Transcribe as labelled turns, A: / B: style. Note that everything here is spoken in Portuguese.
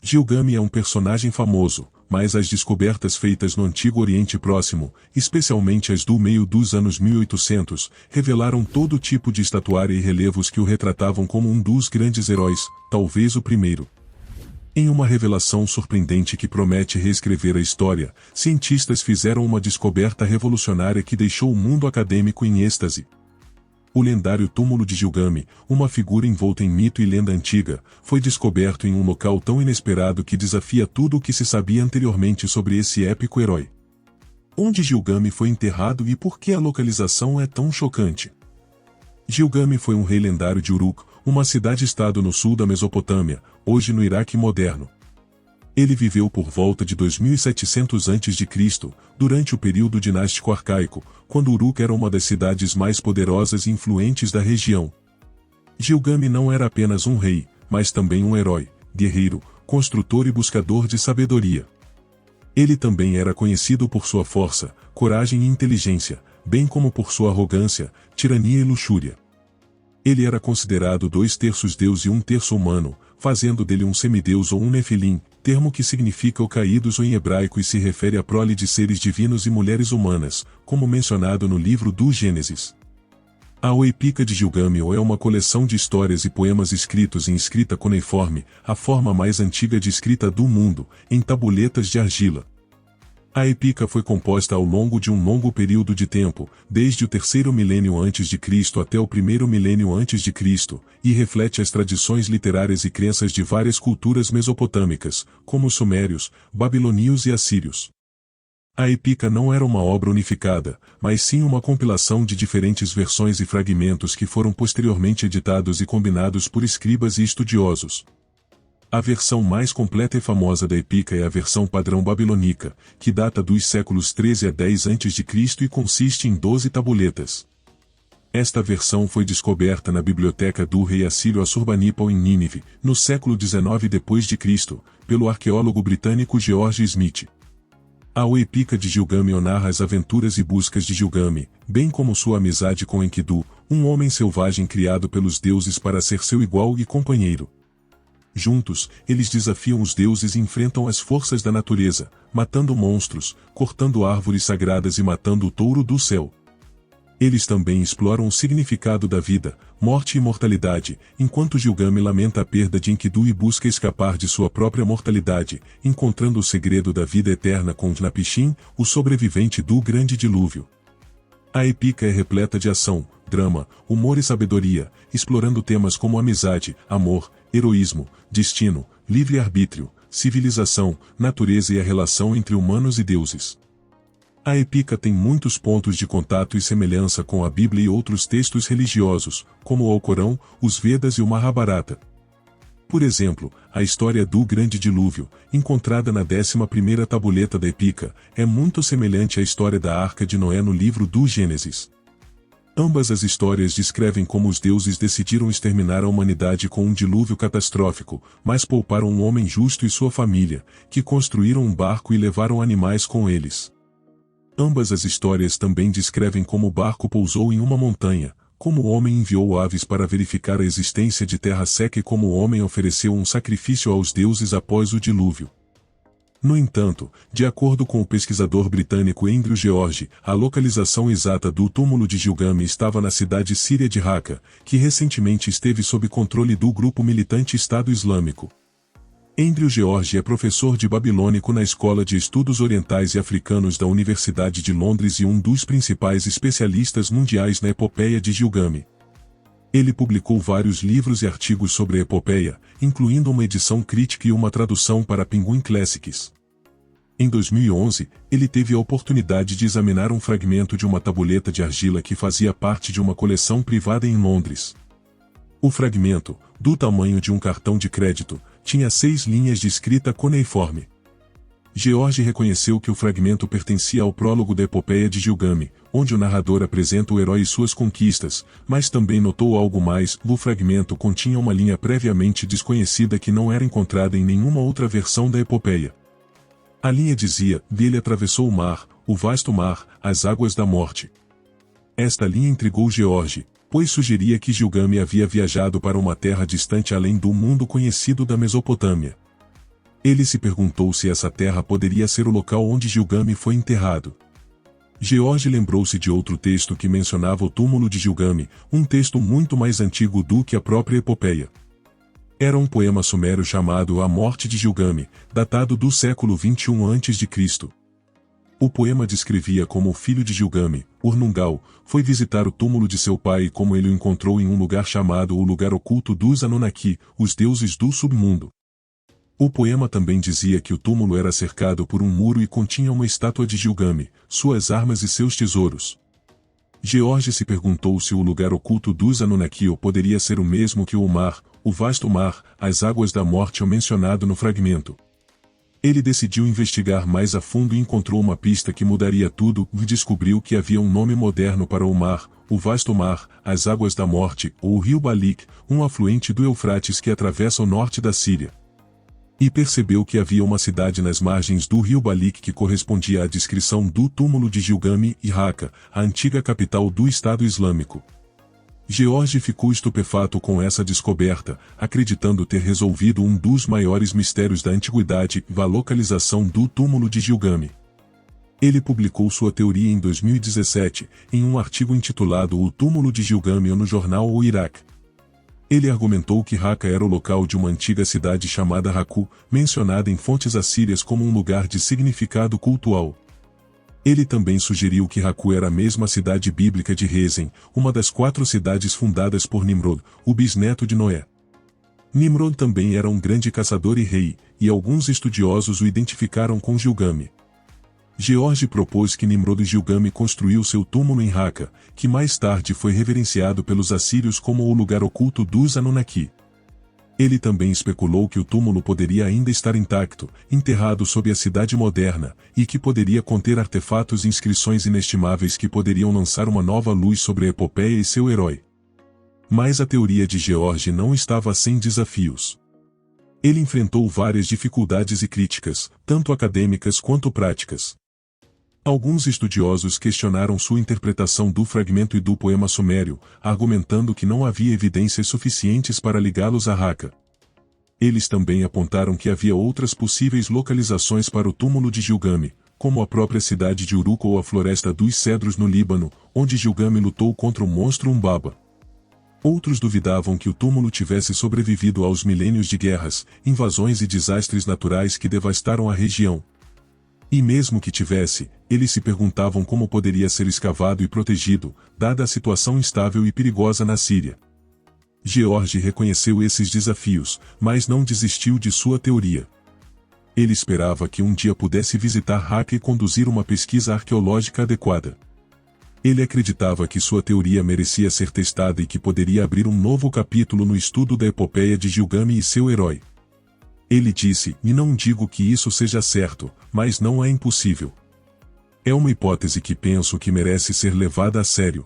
A: Gilgame é um personagem famoso, mas as descobertas feitas no Antigo Oriente Próximo, especialmente as do meio dos anos 1800, revelaram todo tipo de estatuária e relevos que o retratavam como um dos grandes heróis, talvez o primeiro. Em uma revelação surpreendente que promete reescrever a história, cientistas fizeram uma descoberta revolucionária que deixou o mundo acadêmico em êxtase. O lendário túmulo de Gilgame, uma figura envolta em mito e lenda antiga, foi descoberto em um local tão inesperado que desafia tudo o que se sabia anteriormente sobre esse épico herói. Onde Gilgame foi enterrado e por que a localização é tão chocante? Gilgame foi um rei lendário de Uruk, uma cidade-estado no sul da Mesopotâmia, hoje no Iraque moderno. Ele viveu por volta de 2700 a.C., durante o período dinástico arcaico, quando Uruk era uma das cidades mais poderosas e influentes da região. Gilgame não era apenas um rei, mas também um herói, guerreiro, construtor e buscador de sabedoria. Ele também era conhecido por sua força, coragem e inteligência, bem como por sua arrogância, tirania e luxúria. Ele era considerado 2/3 Deus e 1/3 humano, fazendo dele um semideus ou um nefilim, termo que significa o caídos ou em hebraico e se refere à prole de seres divinos e mulheres humanas, como mencionado no livro do Gênesis. A Epica de Gilgame é uma coleção de histórias e poemas escritos em escrita cuneiforme, a forma mais antiga de escrita do mundo, em tabuletas de argila. A Epica foi composta ao longo de um longo período de tempo, desde o 3º milênio a.C. até o 1º milênio a.C., e reflete as tradições literárias e crenças de várias culturas mesopotâmicas, como os sumérios, babilônios e assírios. A Epica não era uma obra unificada, mas sim uma compilação de diferentes versões e fragmentos que foram posteriormente editados e combinados por escribas e estudiosos. A versão mais completa e famosa da Epica é a versão padrão babilônica, que data dos séculos 13 a 10 a.C. e consiste em 12 tabuletas. Esta versão foi descoberta na biblioteca do rei assírio Assurbanipal em Nínive, no século 19 d.C., pelo arqueólogo britânico George Smith. A Epica de Gilgame narra as aventuras e buscas de Gilgame, bem como sua amizade com Enkidu, um homem selvagem criado pelos deuses para ser seu igual e companheiro. Juntos, eles desafiam os deuses e enfrentam as forças da natureza, matando monstros, cortando árvores sagradas e matando o touro do céu. Eles também exploram o significado da vida, morte e mortalidade, enquanto Gilgame lamenta a perda de Enkidu e busca escapar de sua própria mortalidade, encontrando o segredo da vida eterna com Utnapishtim, o sobrevivente do grande dilúvio. A Epica é repleta de ação, drama, humor e sabedoria, explorando temas como amizade, amor, heroísmo, destino, livre-arbítrio, civilização, natureza e a relação entre humanos e deuses. A Epica tem muitos pontos de contato e semelhança com a Bíblia e outros textos religiosos, como o Alcorão, os Vedas e o Mahabharata. Por exemplo, a história do Grande Dilúvio, encontrada na 11ª tabuleta da Epica, é muito semelhante à história da Arca de Noé no livro do Gênesis. Ambas as histórias descrevem como os deuses decidiram exterminar a humanidade com um dilúvio catastrófico, mas pouparam um homem justo e sua família, que construíram um barco e levaram animais com eles. Ambas as histórias também descrevem como o barco pousou em uma montanha, como o homem enviou aves para verificar a existência de terra seca e como o homem ofereceu um sacrifício aos deuses após o dilúvio. No entanto, de acordo com o pesquisador britânico Andrew George, a localização exata do túmulo de Gilgame estava na cidade síria de Raqqa, que recentemente esteve sob controle do grupo militante Estado Islâmico. Andrew George é professor de babilônico na Escola de Estudos Orientais e Africanos da Universidade de Londres e um dos principais especialistas mundiais na epopeia de Gilgame. Ele publicou vários livros e artigos sobre a epopeia, incluindo uma edição crítica e uma tradução para Penguin Classics. Em 2011, ele teve a oportunidade de examinar um fragmento de uma tabuleta de argila que fazia parte de uma coleção privada em Londres. O fragmento, do tamanho de um cartão de crédito, tinha 6 linhas de escrita cuneiforme. George reconheceu que o fragmento pertencia ao prólogo da epopeia de Gilgame, onde o narrador apresenta o herói e suas conquistas, mas também notou algo mais: o fragmento continha uma linha previamente desconhecida que não era encontrada em nenhuma outra versão da epopeia. A linha dizia: "Ele atravessou o vasto mar, as águas da morte." Esta linha intrigou George, pois sugeria que Gilgame havia viajado para uma terra distante além do mundo conhecido da Mesopotâmia. Ele se perguntou se essa terra poderia ser o local onde Gilgamesh foi enterrado. George lembrou-se de outro texto que mencionava o túmulo de Gilgamesh, um texto muito mais antigo do que a própria epopeia. Era um poema sumério chamado A Morte de Gilgamesh, datado do século 21 a.C. O poema descrevia como o filho de Gilgamesh, Urnungal, foi visitar o túmulo de seu pai e como ele o encontrou em um lugar chamado o Lugar Oculto dos Anunnaki, os deuses do submundo. O poema também dizia que o túmulo era cercado por um muro e continha uma estátua de Gilgamesh, suas armas e seus tesouros. George se perguntou se o lugar oculto dos Anunnaki poderia ser o mesmo que o mar, o vasto mar, as águas da morte mencionado no fragmento. Ele decidiu investigar mais a fundo e encontrou uma pista que mudaria tudo e descobriu que havia um nome moderno para o mar, o vasto mar, as águas da morte, ou o rio Balik, um afluente do Eufrates que atravessa o norte da Síria. E percebeu que havia uma cidade nas margens do rio Balik que correspondia à descrição do túmulo de Gilgamesh e Raqqa, a antiga capital do Estado Islâmico. George ficou estupefato com essa descoberta, acreditando ter resolvido um dos maiores mistérios da antiguidade, a localização do túmulo de Gilgamesh. Ele publicou sua teoria em 2017, em um artigo intitulado O Túmulo de Gilgamesh no jornal O Iraque. Ele argumentou que Raqqa era o local de uma antiga cidade chamada Raku, mencionada em fontes assírias como um lugar de significado cultual. Ele também sugeriu que Raku era a mesma cidade bíblica de Rezem, uma das 4 cidades fundadas por Nimrod, o bisneto de Noé. Nimrod também era um grande caçador e rei, e alguns estudiosos o identificaram com Gilgamesh. George propôs que Nimrod e Gilgamesh construiu seu túmulo em Raqqa, que mais tarde foi reverenciado pelos assírios como o lugar oculto dos Anunnaki. Ele também especulou que o túmulo poderia ainda estar intacto, enterrado sob a cidade moderna, e que poderia conter artefatos e inscrições inestimáveis que poderiam lançar uma nova luz sobre a epopeia e seu herói. Mas a teoria de George não estava sem desafios. Ele enfrentou várias dificuldades e críticas, tanto acadêmicas quanto práticas. Alguns estudiosos questionaram sua interpretação do fragmento e do poema sumério, argumentando que não havia evidências suficientes para ligá-los a Raqqa. Eles também apontaram que havia outras possíveis localizações para o túmulo de Gilgamesh, como a própria cidade de Uruk ou a Floresta dos Cedros no Líbano, onde Gilgamesh lutou contra o monstro Umbaba. Outros duvidavam que o túmulo tivesse sobrevivido aos milênios de guerras, invasões e desastres naturais que devastaram a região. E mesmo que tivesse, eles se perguntavam como poderia ser escavado e protegido, dada a situação instável e perigosa na Síria. George reconheceu esses desafios, mas não desistiu de sua teoria. Ele esperava que um dia pudesse visitar Raqqa e conduzir uma pesquisa arqueológica adequada. Ele acreditava que sua teoria merecia ser testada e que poderia abrir um novo capítulo no estudo da epopeia de Gilgamesh e seu herói. Ele disse, e não digo que isso seja certo, mas não é impossível. É uma hipótese que penso que merece ser levada a sério.